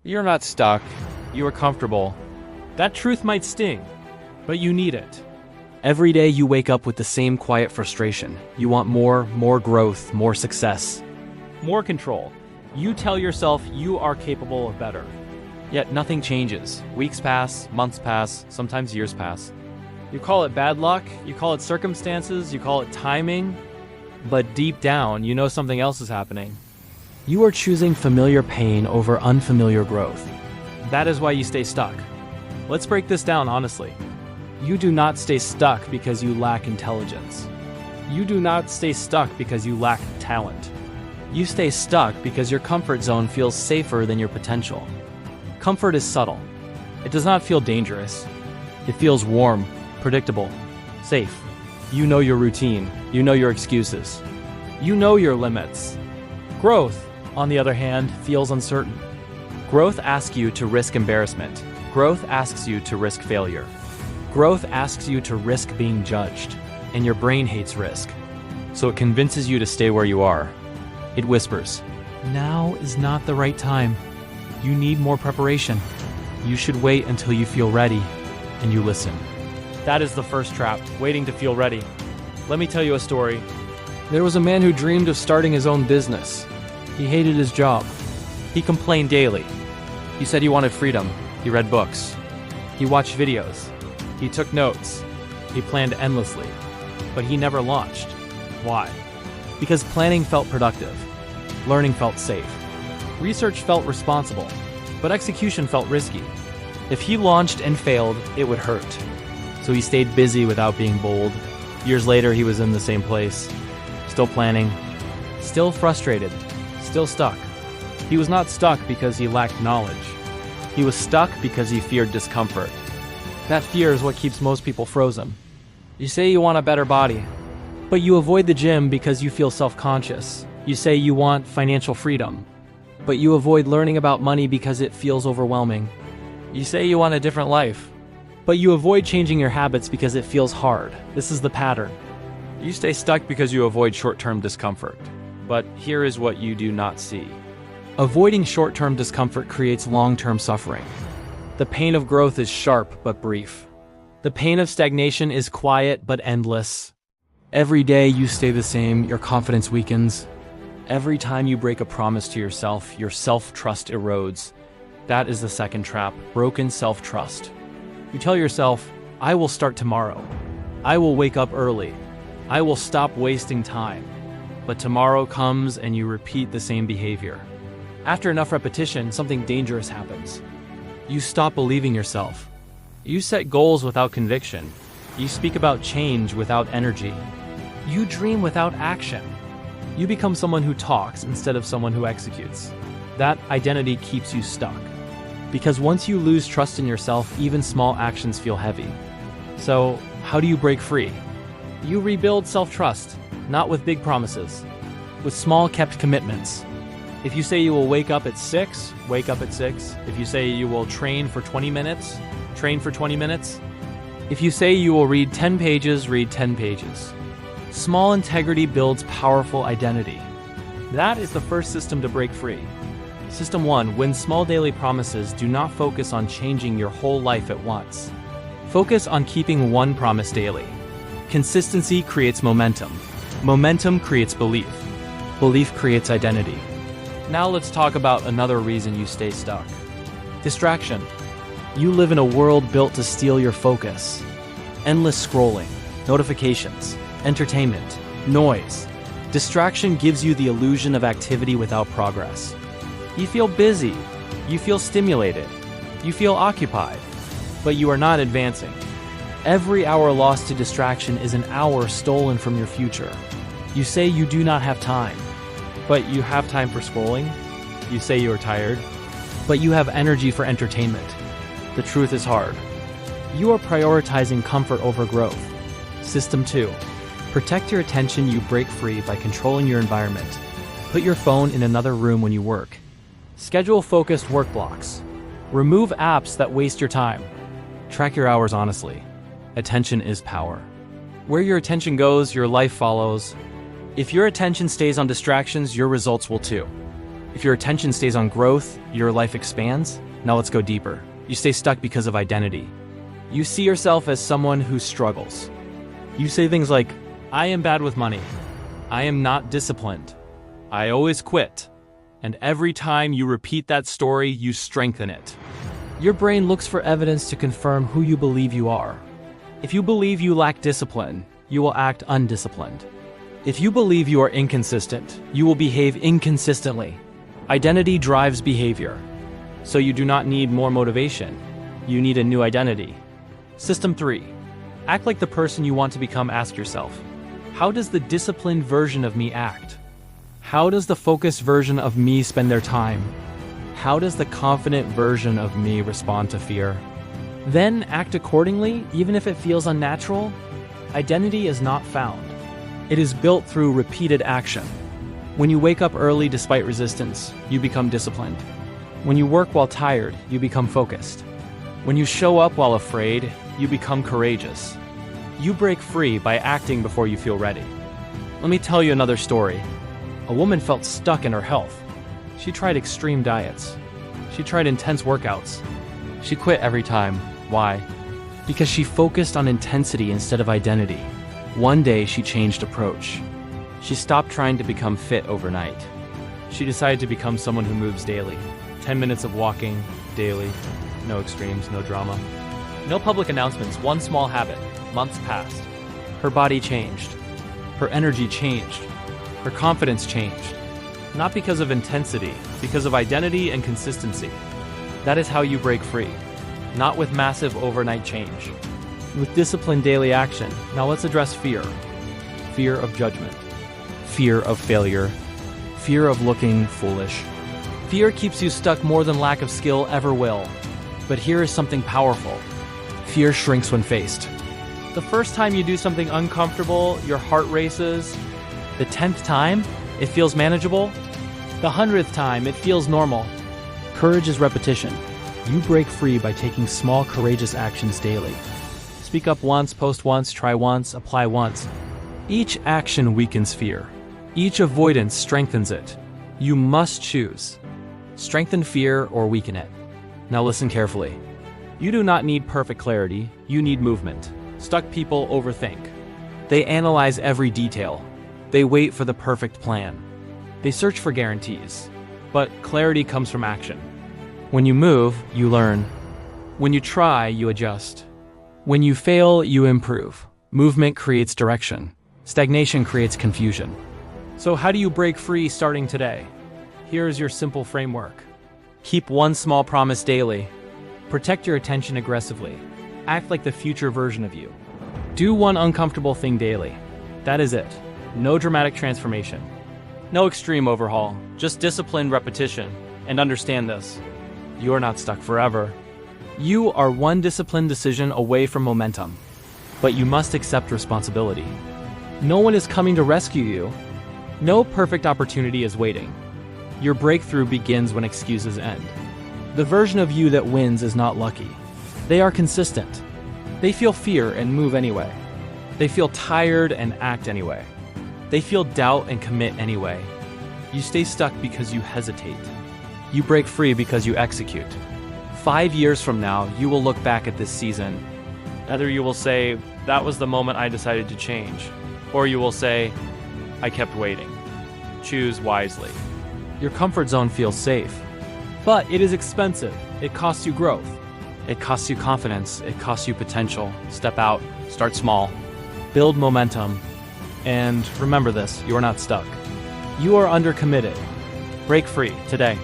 You're not stuck. You are comfortable. That truth might sting, but you need it. Every day you wake up with the same quiet frustration. You want more growth, more success. More control. You tell yourself you are capable of better. Yet nothing changes. Weeks pass, months pass, sometimes years pass. You call it bad luck, you call it circumstances, you call it timing, but deep down, you know something else is happening. You are choosing familiar pain over unfamiliar growth. That is why you stay stuck. Let's break this down honestly. You do not stay stuck because you lack intelligence. You do not stay stuck because you lack talent. You stay stuck because your comfort zone feels safer than your potential. Comfort is subtle. It does not feel dangerous. It feels warm, predictable, safe. You know your routine. You know your excuses. You know your limits. Growth, on the other hand, feels uncertain. Growth asks you to risk embarrassment. Growth asks you to risk failure. Growth asks you to risk being judged, and your brain hates risk. So it convinces you to stay where you are. It whispers, "Now is not the right time. You need more preparation. You should wait until you feel ready," and you listen. That is the first trap, waiting to feel ready. Let me tell you a story. There was a man who dreamed of starting his own business. He hated his job. He complained daily. He said he wanted freedom. He read books. He watched videos. He took notes. He planned endlessly. But he never launched. Why? Because planning felt productive. Learning felt safe. Research felt responsible. But execution felt risky. If he launched and failed, it would hurt. So he stayed busy without being bold. Years later, he was in the same place. Still planning. Still frustrated. Still stuck. He was not stuck because he lacked knowledge. He was stuck because he feared discomfort. That fear is what keeps most people frozen. You say you want a better body, but you avoid the gym because you feel self-conscious. You say you want financial freedom, but you avoid learning about money because it feels overwhelming. You say you want a different life, but you avoid changing your habits because it feels hard. This is the pattern. You stay stuck because you avoid short-term discomfort. But here is what you do not see. Avoiding short-term discomfort creates long-term suffering. The pain of growth is sharp but brief. The pain of stagnation is quiet but endless. Every day you stay the same, your confidence weakens. Every time you break a promise to yourself, your self-trust erodes. That is the second trap, broken self-trust. You tell yourself, "I will start tomorrow. I will wake up early. I will stop wasting time." But tomorrow comes and you repeat the same behavior. After enough repetition, something dangerous happens. You stop believing yourself. You set goals without conviction. You speak about change without energy. You dream without action. You become someone who talks instead of someone who executes. That identity keeps you stuck. Because once you lose trust in yourself, even small actions feel heavy. So, how do you break free? You rebuild self-trust, not with big promises, with small kept commitments. If you say you will wake up at 6, wake up at 6. If you say you will train for 20 minutes, train for 20 minutes. If you say you will read 10 pages, read 10 pages. Small integrity builds powerful identity. That is the first system to break free. System 1, win small daily promises. Do not focus on changing your whole life at once. Focus on keeping one promise daily. Consistency creates momentum. Momentum creates belief. Belief creates identity. Now let's talk about another reason you stay stuck. Distraction. You live in a world built to steal your focus. Endless scrolling, notifications, entertainment, noise. Distraction gives you the illusion of activity without progress. You feel busy. You feel stimulated. You feel occupied. But you are not advancing. Every hour lost to distraction is an hour stolen from your future. You say you do not have time, but you have time for scrolling. You say you are tired, but you have energy for entertainment. The truth is hard. You are prioritizing comfort over growth. System 2. Protect your attention. You break free by controlling your environment. Put your phone in another room when you work. Schedule focused work blocks. Remove apps that waste your time. Track your hours honestly. Attention is power. Where your attention goes, your life follows. If your attention stays on distractions, your results will too. If your attention stays on growth, your life expands. Now let's go deeper. You stay stuck because of identity. You see yourself as someone who struggles. You say things like, I am bad with money. I am not disciplined. I always quit. And every time you repeat that story, you strengthen it. Your brain looks for evidence to confirm who you believe you are. If you believe you lack discipline, you will act undisciplined. If you believe you are inconsistent, you will behave inconsistently. Identity drives behavior. So you do not need more motivation. You need a new identity. System 3. Act like the person you want to become. Ask yourself, how does the disciplined version of me act? How does the focused version of me spend their time? How does the confident version of me respond to fear? Then act accordingly, even if it feels unnatural. Identity is not found. It is built through repeated action. When you wake up early despite resistance, you become disciplined. When you work while tired, you become focused. When you show up while afraid, you become courageous. You break free by acting before you feel ready. Let me tell you another story. A woman felt stuck in her health. She tried extreme diets. She tried intense workouts. She quit every time. Why? Because she focused on intensity instead of identity. One day she changed approach. She stopped trying to become fit overnight. She decided to become someone who moves daily. 10 minutes of walking daily. No extremes, no drama. No public announcements, one small habit. Months passed. Her body changed. Her energy changed. Her confidence changed. Not because of intensity, because of identity and consistency. That is how you break free. Not with massive overnight change. With disciplined daily action. Now let's address fear. Fear of judgment. Fear of failure. Fear of looking foolish. Fear keeps you stuck more than lack of skill ever will. But here is something powerful. Fear shrinks when faced. The first time you do something uncomfortable, your heart races. The 10th time, it feels manageable. The 100th time, it feels normal. Courage is repetition. You break free by taking small, courageous actions daily. Speak up once, post once, try once, apply once. Each action weakens fear. Each avoidance strengthens it. You must choose. Strengthen fear or weaken it. Now listen carefully. You do not need perfect clarity, you need movement. Stuck people overthink. They analyze every detail. They wait for the perfect plan. They search for guarantees. But clarity comes from action. When you move, you learn. When you try, you adjust. When you fail, you improve. Movement creates direction. Stagnation creates confusion. So how do you break free starting today? Here is your simple framework. Keep one small promise daily. Protect your attention aggressively. Act like the future version of you. Do one uncomfortable thing daily. That is it. No dramatic transformation. No extreme overhaul. Just disciplined repetition. And understand this. You are not stuck forever. You are one disciplined decision away from momentum. But you must accept responsibility. No one is coming to rescue you. No perfect opportunity is waiting. Your breakthrough begins when excuses end. The version of you that wins is not lucky. They are consistent. They feel fear and move anyway. They feel tired and act anyway. They feel doubt and commit anyway. You stay stuck because you hesitate. You break free because you execute. 5 years from now, you will look back at this season. Either you will say, that was the moment I decided to change. Or you will say, I kept waiting. Choose wisely. Your comfort zone feels safe. But it is expensive. It costs you growth. It costs you confidence. It costs you potential. Step out. Start small. Build momentum. And remember this, you are not stuck. You are undercommitted. Break free today.